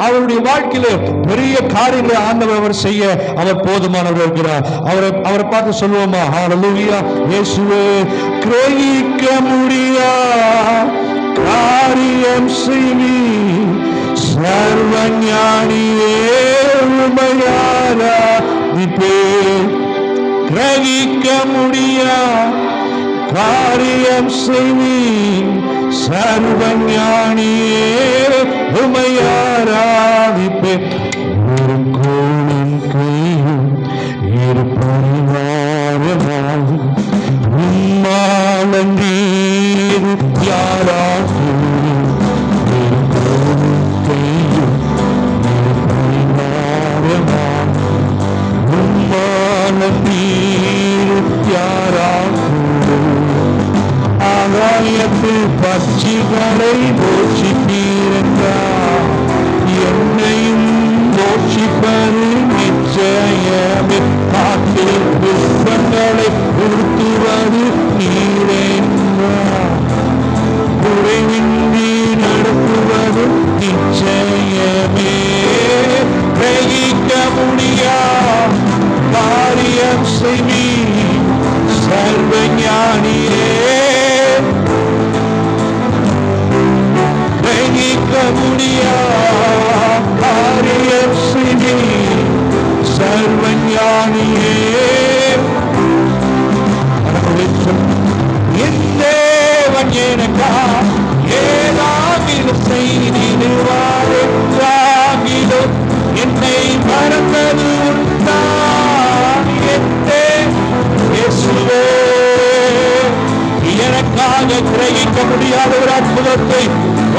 அவருடைய வாழ்க்கையில பெரிய காரியங்களை ஆண்டவர் அவர் செய்ய அவர் போதுமானவர் இருக்கிறார். அவரை பார்த்து சொல்லுவோமா, ஹல்லேலூயா. இயேசுவே, கிரகிக்க முடியா காரியம் செய்வி, சர்வஞானியே உமையாரா, நீ பேர் கிரகிக்க முடியா காரியம் செய்வீர் சர்வஞானியே உம்மை ஆராதிப்பேன். ஒரு கோளின் கையும் இரு பரிவாரமாகும் உம்மாலன்றீர் யாராகும். ஒரு கோளின் கையும் இரு பரிவாரமாகும் உம்மாலன்றீர் யாராகும். ஆகாயத்தில் பட்சிகளை போஷிப்பீரென்றார் என்னையும் போஷிப்பது நிச்சயமே. காட்டில் புஷ்பங்களை உடுத்துவது நீரென்றார் குறைவின்றி நடத்துவது நிச்சயமே. கிரகிக்க முடியா காரியம் செய்வீர் சர்வஞானியே. கிரகிக்க முடியா காரியம் செய்வீர் சர்வஞானியே. என் தேவன் எனக்கா ஏதாகிலும் செய்திடுவார் என்றாகிலும் என்னை மறந்தது உண்டா. இயேசுவே எனக்காக கிரகிக்க முடியாத ஒரு அற்புதத்தை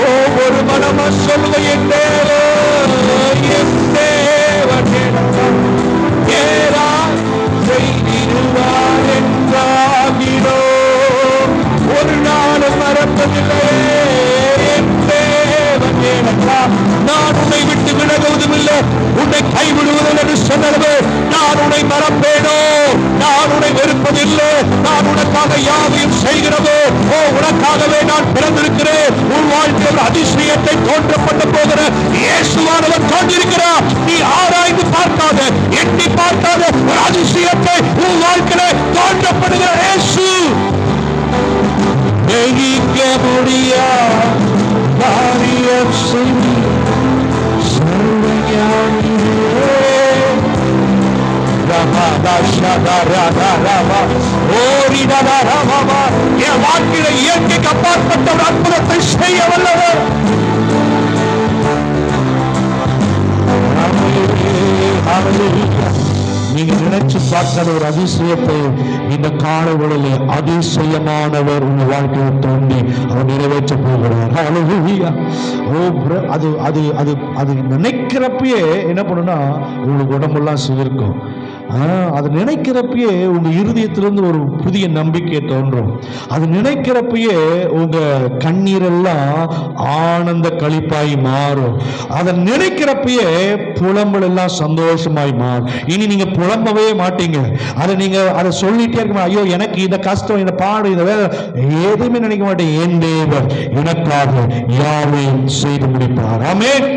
ஒவ்வொரு மனமா சொல்லுங்க. என் தேவன் ஏதா செய்திடுவார் என்றாகிலோ ஒரு நாளும் மறப்பதில்லையே. என் தேவன் எனக்கா நான் உன்னை விட்டு விலகுவதும் இல்லை உன்னை கைவிடுவதில்லை என்று சொன்னது. நான் உன்னை மறப்பேனோ நான் உன்னை வெறுப்பதில்லை. நான் உனக்காக யாவையும் செய்கிறதோ ஓ உனக்காகவே நான் பிறந்திருக்கிறேன். உன் வாழ்க்கையில் அதிசயத்தை தோன்றப்பட்ட போகிற இயேசுவானவர் தோன்றிருக்கிறார். நீ ஆராய்ந்து பார்க்காத எண்ணி பார்க்காத ஒரு அதிசயத்தை உன் வாழ்க்கையில தோன்றப்படுகிற இயேசு. கிரகிக்க முடியா காரியம் செய்வீர் சர்வஞானியே. என் வாழ்க்கையில இயற்கைக்கு அப்பாற்பட்ட ஒரு அற்புதத்தை செய்ய வல்லவர். நீங்க நினைச்சு பார்க்காத ஒரு அதிசயத்தை இந்த காலவெளியிலே அதிசயமானவர் உங்க வாழ்க்கையை தோண்டி அவர் நிறைவேற்ற போகிறார். அது அது அது அது நினைக்கிறப்பயே என்ன பண்ணுன்னா உங்களுக்கு உடம்பெல்லாம் சிலிர்க்கும். அது நினைக்கிறப்பயே உங்க இருதயத்திலிருந்து ஒரு புதிய நம்பிக்கை தோன்றும். அது நினைக்கிறப்பயே உங்க கண்ணீரெல்லாம் ஆனந்த களிப்பாய் மாறும். அதை நினைக்கிறப்பயே புலம்பல் எல்லாம் சந்தோஷமாய் மாறும். இனி நீங்க புலம்பவே மாட்டீங்க. அதை நீங்க அதை சொல்லிட்டே இருக்க, ஐயோ எனக்கு இந்த கஷ்டம் இந்த பாடு இந்த வேலை எதுவுமே நினைக்க மாட்டேன். என் தேவன் எனக்காக யாவையும் செய்து முடிப்பார். ஆமென்.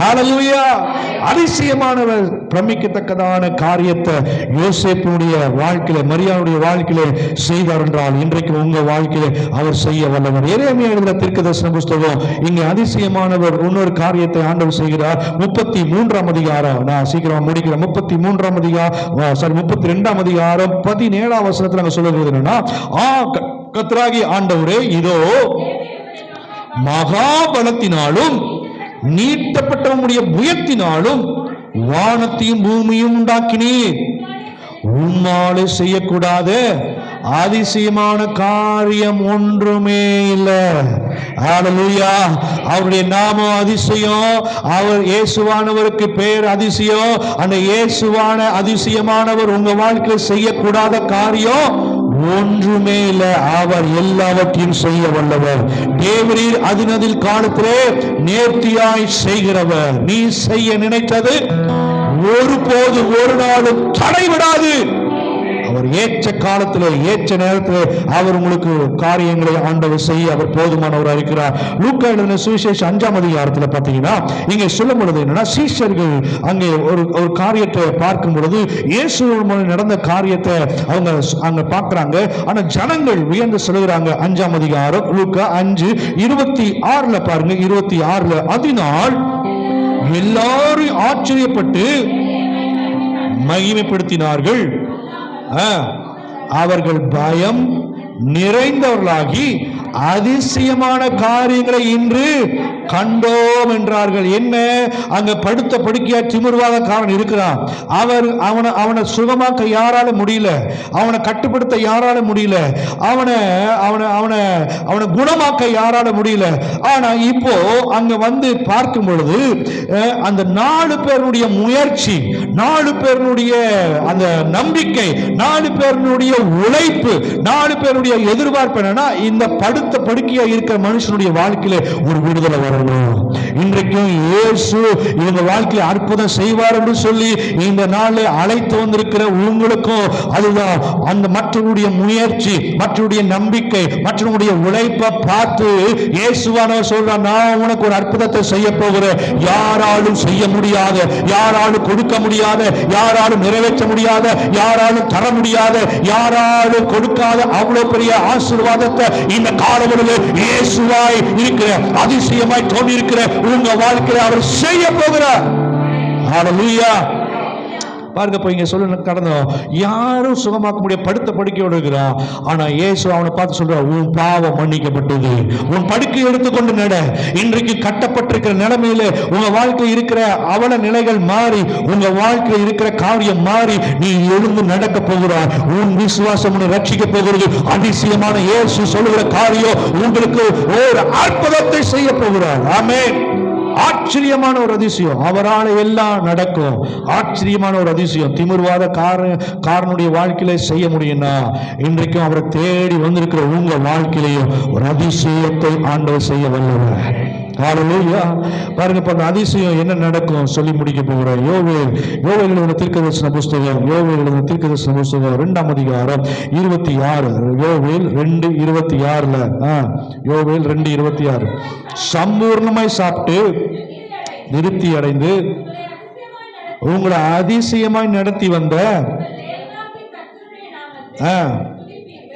ஹல்லேலூயா. அதிசயமானவர் பிரமிக்கத்தக்கதான காரியத்தை யோசேப்புடைய வாழ்க்கையில மரியாளுடைய வாழ்க்கையில செய்தார் என்றால் இன்றைக்கு உங்க வாழ்க்கையில அவர் செய்ய வல்லவர். எரேமியா எழுதின தீர்க்கதரிசன புத்தகம் இங்கே அதிசயமானவர் இன்னொரு காரியத்தை ஆண்டவர் செய்கிறார். 33ஆம் அதிகாரம், நான் சீக்கிரமா முடிக்கிறேன். 33ஆம் அதிகாரம் 32ஆம் அதிகாரம் 17ஆம் வசனத்துல நாங்க சொல்லுகிறது என்னன்னா, கர்த்தராகிய ஆண்டவரே இதோ மகாபலத்தினாலும் நீட்டப்பட்ட உம்முடைய புயத்தினாலும் வானத்தையும் பூமியும் உண்டாக்கினீர். உம்மாலே செய்யக்கூடாத அதிசயமான காரியம் ஒன்றுமே இல்லை. ஹல்லேலூயா. அவருடைய நாமம் அதிசயம். அவர் இயேசுவானவருக்கு பேர் அதிசயம். அந்த இயேசுவான அதிசயமானவர் உங்க வாழ்க்கையில் செய்யக்கூடாத காரியம் ஒன்றுமே இல்லை. அவர் எல்லாவற்றையும் செய்ய வல்லவர். தேவரீர் அதினதில் காலத்திலே நேர்த்தியாய் செய்கிறவர். நீ செய்ய நினைத்தது ஒருபோது ஒரு நாளும் தடைவிடாது. அவர் ஏற்ற காலத்திலே ஏற்ற நேரத்திலே அவர் உங்களுக்கு காரியங்களை ஆண்டவர் செய்ய அவர் போதுமானவர் இருக்கிறார். லூக்கா எழுதின சுவிசேஷம் 5ஆம் அதிகாரத்துல பாத்தீங்கன்னா இங்க சொல்லும் பொழுது என்னன்னா, சீஷர்கள் அங்கே ஒரு காரியத்தை பார்க்கும் பொழுது இயேசு நடந்த காரியத்தை அவங்க அங்க பார்க்கறாங்க. ஆனா ஜனங்கள் வியந்து சொல்லுகிறாங்க. 5ஆம் அதிகாரம் லூக்கா 5:26 பாருங்க. 26 அதனால் எல்லாரும் ஆச்சரியப்பட்டு மகிமைப்படுத்தினார்கள். அவர்கள் பயம் நிறைந்தவர்களாகி அதிசயமான காரியங்களை இன்று கண்டோம் என்றார்கள். என்ன, அங்க படுத்த படுக்கையா திமிர்வாதக்காரன் இருக்கிறான். அவனை சுகமாக்க யாரால முடியல, அவனை கட்டுப்படுத்த யாரால முடியல, அவனை குணமாக்க யாரால முடியல. ஆனா இப்போ அங்க வந்து பார்க்கும் பொழுது அந்த 4 பேருடைய முயற்சி, 4 பேருடைய அந்த நம்பிக்கை, 4 பேருடைய உழைப்பு, 4 பேருடைய எதிர்பார்ப்பு என்னன்னா, இந்த படுத்த படுக்கையா இருக்கிற மனுஷனுடைய வாழ்க்கையில ஒரு விடுதலை வரணும். இன்றைக்கும் இயேசு இவங்க வாழ்க்கையில அற்புதம் செய்வார் என்று சொல்லி இந்த நாளில் அழைத்து வந்திருக்கிற உங்களுக்கும் அதுதான். அந்த மற்றவருடைய முயற்சி, மற்றவருடைய நம்பிக்கை, மற்றவருடைய உழைப்பை பார்த்து இயேசுவானவர் சொல்றார், நான் உனக்கு ஒரு அற்புதத்தை செய்ய போகிறேன். யாராலும் செய்ய முடியாத, யாராலும் கொடுக்க முடியாத, யாராலும் நிறைவேற்ற முடியாத, யாராலும் தர முடியாத, யாராலும் கொடுக்காத அவ்வளவு பெரிய ஆசீர்வாதத்தை இந்த காலவெளியிலே இயேசுவாய் இருக்கிற, அதிசயமாய் தோன்றி இருக்கிற உங்க வாழ்க்கையில அவர் செய்ய போகிறார். ஹல்லேலூயா. பாருங்க, போய் இங்க சொல்ல கடந்தோம், யாரும் சுகமாக்க முடிய படுத்த படுக்கையோடு இருக்கிறான். ஆனா இயேசு அவனை பார்த்து சொல்ற, உன் பாவம் மன்னிக்கப்பட்டது, உன் படுக்கை எடுத்துக்கொண்டு நட. இன்றைக்கு கட்டப்பட்டிருக்கிற நிலைமையில உங்க வாழ்க்கையில் இருக்கிற அவல நிலைகள் மாறி, உங்க வாழ்க்கையில் இருக்கிற காரியம் மாறி, நீ எழுந்து நடக்க போகிறாய். உன் விசுவாசம் உன்னை ரட்சிக்க போகிறது. அதிசயமான இயேசு சொல்லுகிற காரியம் உங்களுக்கு ஒரு அற்புதத்தை செய்ய போகிறார். ஆமென். ஆச்சரியமான ஒரு அதிசயம், அவரால் எல்லாம் நடக்கும். ஆச்சரியமான ஒரு அதிசயம் திமிர்வாத காரனுடைய வாழ்க்கையில செய்ய முடியும்னா, இன்றைக்கும் அவரை தேடி வந்திருக்கிற உங்க வாழ்க்கையிலையும் ஒரு அதிசயத்தை ஆண்டவர் செய்ய வல்லவர். ஹல்லேலூயா. பாருங்க, அந்த அதிசயம் என்ன நடக்கும் சொல்லி முடிக்க போகிறேன். யோவேல் எழுதின தீர்க்கதரிசன புஸ்தகம், யோவேல் எழுதின தீர்க்கதரிசன புஸ்தகம் 2ஆம் அதிகாரம் 26. யோவேல் 2:26. யோவேல் 2:26. சம்பூர்ணமாய் சாப்பிட்டு திருப்தி அடைந்து உங்களை அதிசயமாய் நடத்தி வந்த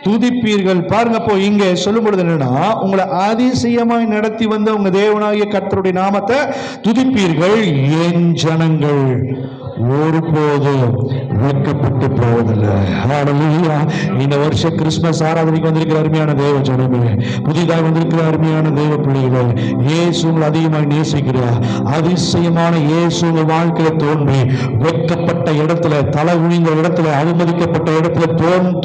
துதிப்பீர்கள். பாருங்க, அப்போ இங்க சொல்லும் பொழுது என்னன்னா, உங்களை அதிசயமாய் நடத்தி வந்த உங்க தேவனாகிய கர்த்தருடைய நாமத்தை துதிப்பீர்கள். என் ஜனங்கள் ஒருபோதும் வெட்கப்பட்டு போவதில்லை. ஹல்லேலூயா. இந்த வருஷம் கிறிஸ்துமஸ் ஆராதனைக்கு வந்திருக்கிற அருமையான தேவ ஜனமே, புதிதாக வந்திருக்கிற அருமையான தேவ பிள்ளைகள், இயேசு உங்களை அதிகமாக நேசிக்கிறார். அதிசயமான இயேசு உங்கள் வாழ்க்கையில தோன்றி வெட்கப்பட்ட இடத்துல, தலை குனிந்த இடத்துல, அவமதிக்கப்பட்ட இடத்துல,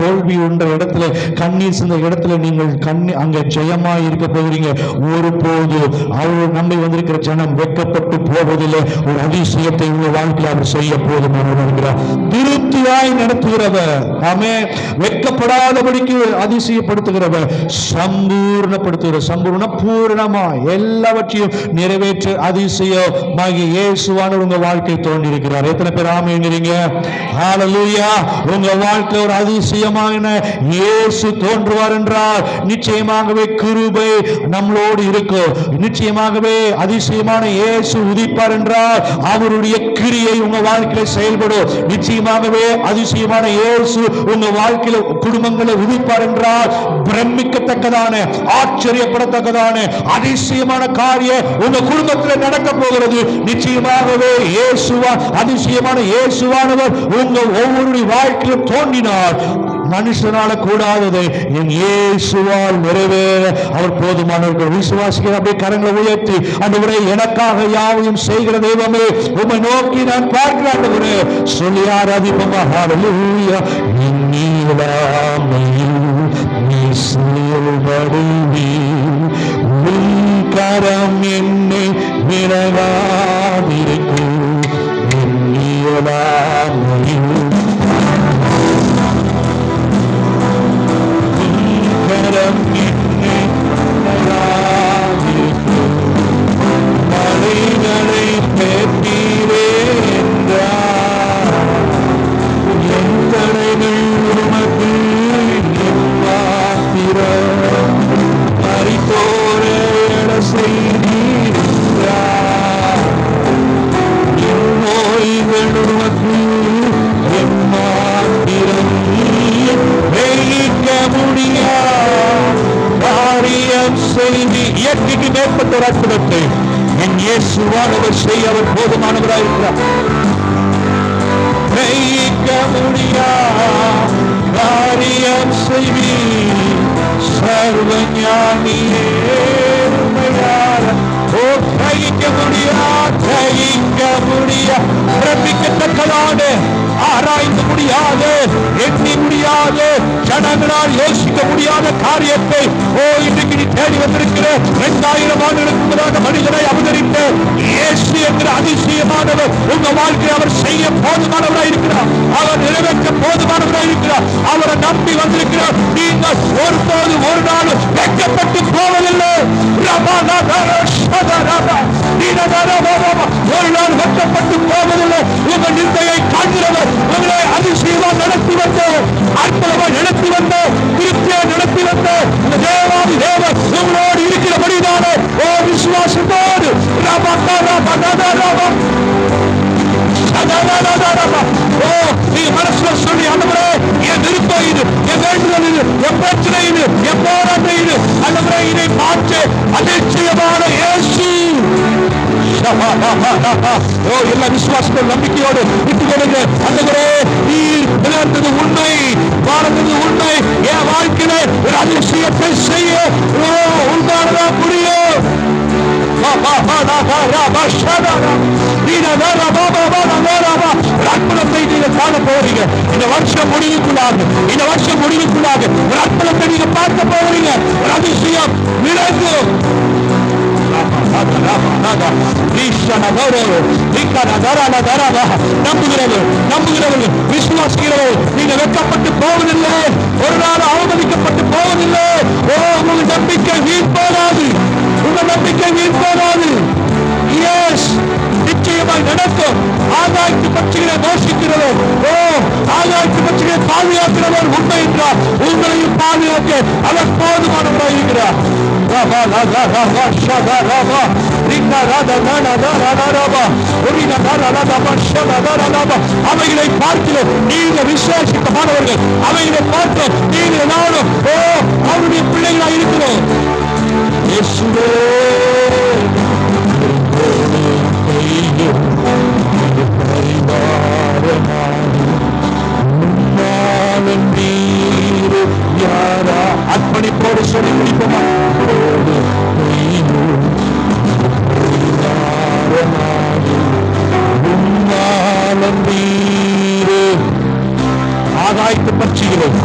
தோல்வி உண்ட இடத்துல, கண்ணீர் சிந்த இடத்துல நீங்கள் அங்க ஜெயமாய் இருக்க போகிறீங்க. ஒருபோது அவர் நம்பி வந்திருக்கிற ஜனம் வெட்கப்பட்டு போவதில்லை. ஒரு அதிசயத்தை உங்கள் வாழ்க்கையில் அவர் செய்ய போதுமானவர், திருப்தியாய் நடத்துகிறவர். ஆமென். வெட்கப்படாதபடிக்கு அதிசயப்படுத்துகிறவர், சம்பூர்ணப்படுத்துகிற, சம்பூர்ண பூரணமா எல்லாவற்றையும் நிறைவேற்ற அதிசயமாகிய இயேசுவானவர் உங்க வாழ்க்கை தோன்றியிருக்கிறார். எத்தனை பேர் ஆமென்ங்கறீங்க? ஹல்லேலூயா. உங்க வாழ்க்கை ஒரு அதிசயமான இயேசு தோன்றுவார் என்றால் நிச்சயமாகவே கிருபை நம்மளோடு இருக்கும். நிச்சயமாகவே அதிசயமான இயேசு உதிப்பார் என்றால் அவருடைய கிரியை உங்க வாழ்க்கையில செயல்படும். நிச்சயமாகவே அதிசயமான இயேசு உங்க வாழ்க்கையில குடும்பங்களை உதிப்பார் என்றால் பிரமிக்கத்தக்கதான, ஆச்சரியப்படத்தக்கதான அதிசயமான காரியம் உங்க குடும்பத்தில் நடக்க போகிறது. நிச்சயமாகவே இயேசுவா, அதிசயமான இயேசுவானவர் உங்க ஒவ்வொரு வாழ்க்கையிலும் தோன்றினார். மனுஷனால கூடாததை என் இயேசுவால் நிறைவேற அவர் போதுமானவர்கள். விசுவாசிக்கிற அப்படியே கரங்களை உயர்த்தி, ஆண்டவரே எனக்காக யாவையும் செய்கிற தெய்வமே உம்மை நோக்கி நான் பார்க்கிறேன் ஆண்டவரே சொல்லி ஆராதிப்போமா. ஹல்லேலூயா. நீ செயல்படுவி, உன் கரம் என்னை விலகாதிருக்கும். மலைகளை பேட்டீரே என்றார், என் தடைகள் உமக்கு எம்மாத்திரம், மரித்தோரை எழ செய்தீர் என்றார், என் நோய்கள் உமக்கு எம்மாத்திரம், வெயிக்க முடியாது காரியம் செய்தி. இயற்கைக்கு மேற்பட்ட ஒரு அற்புதத்தை என் இயேசுவானவர் செய்ய அவர் போதுமானவராயிருக்கிறார். வெயிக்க முடியாது காரியம் செய்வீர் சர்வஞானியே. கிரகிக்க முடியாது பிரமிக்கத்தக்கதான ஆராய்ந்து முடியாது எண்ணி முடியாது ஜனங்களால் யோசிக்க முடியாத காரியத்தை இன்றைக்கு நீ தேடி வந்திருக்கிற 2000 ஆண்டுகளுக்கு முன்னதாக மனிதனை அவதரித்த இயேசு என்கிற அதிசயமானவர் உங்க வாழ்க்கை அவர் செய்ய போதுமானவராய் இருக்கிறார். அவர் நிறைவேற்ற போதுமானவராய் இருக்கிறார். அவரை நம்பி வந்திருக்கிறார். நீங்கள் ஒருபோது ஒரு நாள் வெட்கப்பட்டு போவதில்லை. ஒரு நாள் வெட்கப்பட்டு போவதில்லை. உங்கள் நிந்தையை காண்கிறவர் உங்களை அதிசயமா நடத்தி வந்த அற்புதமா நடத்தி வந்த திருப்தியா நடத்தி வந்த தேவாதி தேவன் உங்களோடு இருக்கிறபடிதானே விசுவாசத்தோடு நீங்க மனசுல சொல்லி ஆண்டவரே என் விருப்பம் இது, என் வேண்டுதல் இது, என் பிரச்சனை இது, என் போராட்டம் இது, ஆண்டவரே இதை மாற்று அதிசயமான இயேசு. எல்லா விசுவாசத்தோடு நம்பிக்கையோடு விட்டு கொடுங்க. ஆண்டவரே நீர் விளையாடுறது உண்மை, வாழ்ந்தது உண்மை. என் வாழ்க்கையில ஒரு அதிசயத்தை செய்ய உண்டானதா முடியும். அற்புதத்தை நீங்க காண போறீங்க. இந்த வருஷம் முடிவுக்குள்ளாக ஒரு அற்புதத்தை நீங்க பார்க்க போறீங்க. ஒரு அதிசயம் விளங்கும். நம்புகிறவர்கள் விசுவாசிக்கிறவர்கள் நீங்க வெட்கப்பட்டு போவதில்லை. ஒரு நாள் அவமதிக்கப்பட்டு போவதில்லை. உங்கள் நம்பிக்கை வீண் போகாது. உங்கள் நம்பிக்கை வீண் போகாது. நிச்சயமாய் நடக்கும். ஆகாய்ச்சி பட்சிகளை மோசிக்கிறவர் ஆகாய்ச்சி பட்சிகளை பாதுகாக்கிறவர் உண்மை என்றார். உங்களையும் பாதுகாக்க அவர் போதுமானவராக இருக்கிறார். அவைகளை பார்க்கிறோம். நீங்க விசுவாசிக்கமானவர்கள் அவைகளை பார்க்கிறோம். நீங்க நானும் அவருடைய பிள்ளைகளாக இருக்கிறோம். அர்ப்பணிப்போடு சொல்லி முடிப்போமா? ஆகாயத்து பட்சிகளோம்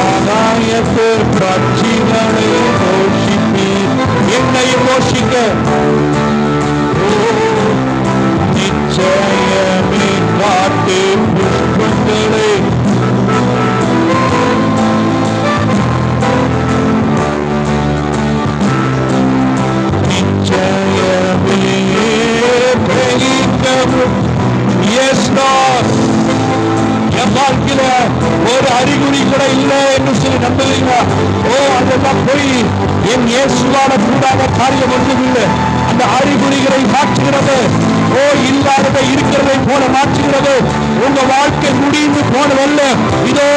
ஆகாயத்து பட்சிகளை போஷிப்பீர். என்னையும் போஷிக்க நிச்சயமே காட்டு புஷ்பங்களை வாழ்க்கையில ஒரு அறிகுறி கூட இல்லை என்று சொல்லி நம்புவீங்களா? அதெல்லாம் போய் என் இயேசுவான கூடாத காரியம் ஒன்றும் இல்லை. அந்த அறிகுறிகளை மாற்றுகிறது. இல்லாததை இருக்கிறதை போல மாற்றுகிறது. உங்க வாழ்க்கை முடிந்து போனதல்ல. இதோ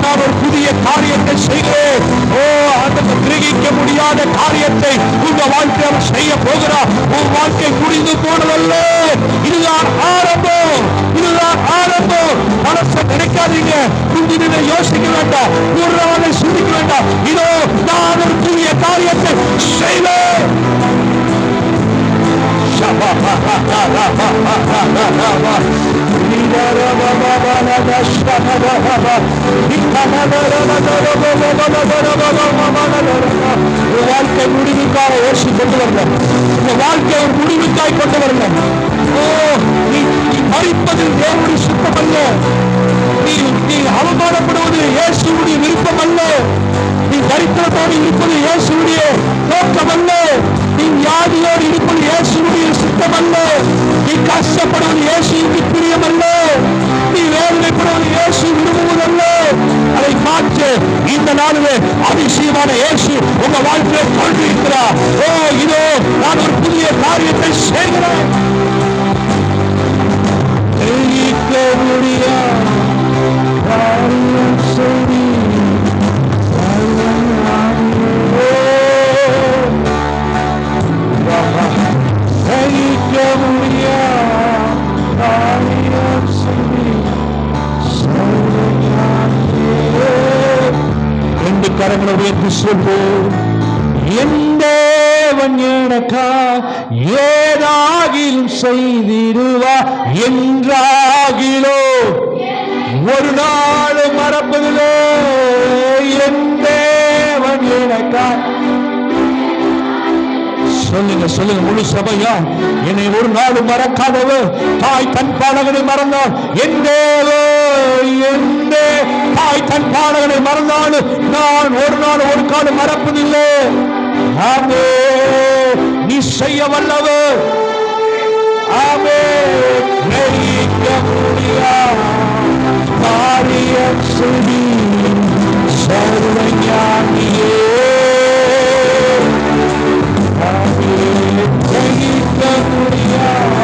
நான் ஒரு புதிய காரியத்தை செய்கிறேன். அந்த கிரகிக்க முடியாத காரியத்தை உங்க வாழ்க்கையில் செய்ய போகிறார். உங்க வாழ்க்கை முடிந்து போனதல்ல. இதுதான் ஆரம்பம். மனசை நினைக்காதீங்க. குஞ்சினை யோசிக்க வேண்டாம். ஒரு நாளை சிந்திக்க வேண்டாம். இதோ நான் ஒரு புதிய காரியத்தை செய்வேன். வாழ்க்கை முடிவுக்காக யோசி கொண்டு வரல. இந்த வாழ்க்கை ஒரு முடிவுக்காய் கொண்டு வரல. நீ மறிப்பதில் தேவனுடைய சுத்தம் அல்ல. நீ அவமானப்படுவது இயேசுவுடைய விருப்பம் அல்ல. நீ தரித்திரத்தோடு இருப்பது இயேசுவுடைய நோக்கம் அல்ல. நீ வியாதியோடு இருப்பது இயேசுவுடைய சுத்தம் அல்ல. நீ கஷ்டப்படுவது இயேசுவுக்கு பிரியம் அல்ல. நீ வேதனைப்படுவது இயேசு விரும்புவதல்ல. அதை மாற்று. இந்த நாளிலே அதிசயமான இயேசு உங்க வாழ்க்கையை கொண்டிருக்கிறார். இதோ நான் ஒரு புதிய காரியத்தை செய்கிறேன். சொல்லு. என் தேவன் எனக்கா ஏதாகிலும் செய்திடுவா என்றாகிலோ ஒரு நாள் மறப்பதில்லை. என் தேவன் எனக்கா. சொல்லுங்க சொல்லுங்க முழு சபையா, என்னை ஒரு நாள் மறக்காதவர் தாய் தன் பாலகனை மறந்தால் என் தாய் தன் பாலகனை மறந்தாலும் நான் ஒரு நாள் ஒரு காலம் மறப்பதில்லை. ஆமே, நீ செய்ய வல்லவர். ஆமே, கிரகிக்க முடியாத காரியம் செய்தி சர்வஞானியே. கிரகிக்க முடியாத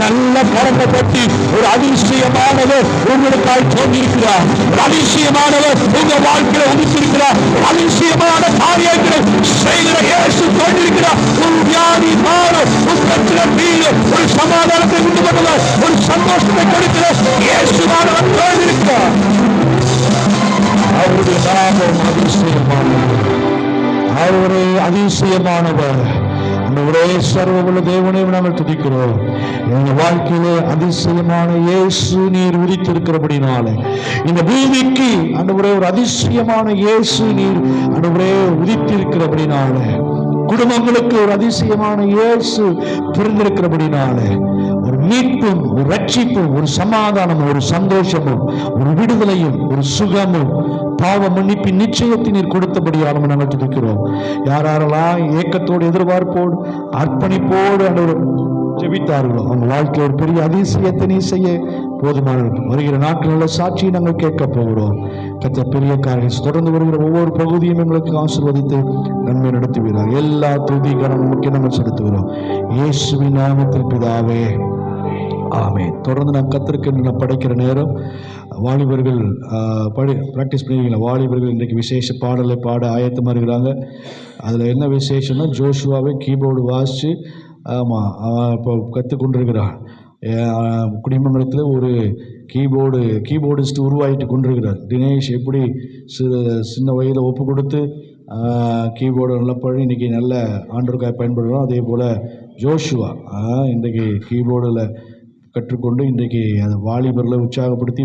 நல்ல கரத்தை பற்றி ஒரு அதிசயமானவர் உங்களுக்காய் தோன்றியிருக்கிறார். ஒரு அதிசயமானவர் உங்க வாழ்க்கையில உதித்திருக்கிறார். ஒரு அதிசயமான காரியங்களை செய்கிற இயேசு தோன்றியிருக்கிறார். ஒரு வியாதி மாறும், ஒரு பிரச்சனை தீரும், ஒரு சமாதானத்தை உண்டு பண்ணுவார், ஒரு சந்தோஷத்தை கொடுக்கிற இயேசுவானவர் தோன்றியிருக்கிறார். அவருடைய நாமம் அதிசயமானவர். அவரே அதிசயமானவர். ஒரே சர்வமுள்ள தேவனை நாங்கள் துதிக்கிறோம். எங்க வாழ்க்கையிலே அதிசயமான இயேசு நீர் உதித்திருக்கிறபடினாலே, இந்த பூமிக்கு ஆண்டவரே ஒரு அதிசயமான இயேசு நீர் ஆண்டவரே உதித்திருக்கிறபடினாலே, குடும்பங்களுக்கு ஒரு அதிசயமான இயேசு பிறந்திருக்கிறபடினாலே, ஒரு மீட்பும் ஒரு ரட்சிப்பும் ஒரு சமாதானமும் ஒரு சந்தோஷமும் ஒரு விடுதலையும் ஒரு சுகமும் பாவ மன்னிப்பின் நிச்சயத்தை நீர் கொடுத்தபடியாக நாங்கள் துதிக்கிறோம். யாரெல்லாம் ஏக்கத்தோடு எதிர்பார்ப்போடு அர்ப்பணிப்போடு ஆண்டவர் ஜெபித்தார்களோ அவங்க வாழ்க்கை ஒரு பெரிய அதிசயத்தை நீ செய்ய போதுமான வருகிற நாட்களில் சாட்சியை நாங்கள் கேட்க போகிறோம். கத்த பெரிய காரியங்கள் தொடர்ந்து வருகிற ஒவ்வொரு பகுதியும் எங்களுக்கு ஆசீர்வதித்து நன்மை நடத்துகிறார். எல்லா துதி கனம் முக்கிய நாங்கள் செலுத்துகிறோம் இயேசுவின் நாமத்தில் பிதாவே, ஆமென். தொடர்ந்து நாம் கத்திற்கு படைக்கிற நேரம் வாலிபர்கள் ப்ராக்டிஸ் பண்ணிக்கிறீங்களா? வாலிபர்கள் இன்றைக்கு விசேஷ பாடலை பாட ஆயத்தமாக இருக்கிறாங்க. அதில் என்ன விசேஷம்னா, ஜோஷுவாவே கீபோர்டு வாசித்து இப்போ கற்றுக்கொண்டிருக்கிறார். குடிமங்கலத்தில் ஒரு கீபோர்டிஸ்ட் உருவாகிட்டு கொண்டிருக்கிறார். தினேஷ் எப்படி சின்ன வயதில் ஒப்பு கொடுத்து கீபோர்டு நல்லா பண்ணி இன்றைக்கி நல்ல ஆண்டவருக்காக பயன்படுறோம். அதே போல் ஜோஷுவா இன்றைக்கி கீபோர்டில் கற்றுக்கொண்டு இன்றைக்கி அந்த வாலிபர்களை உற்சாகப்படுத்தி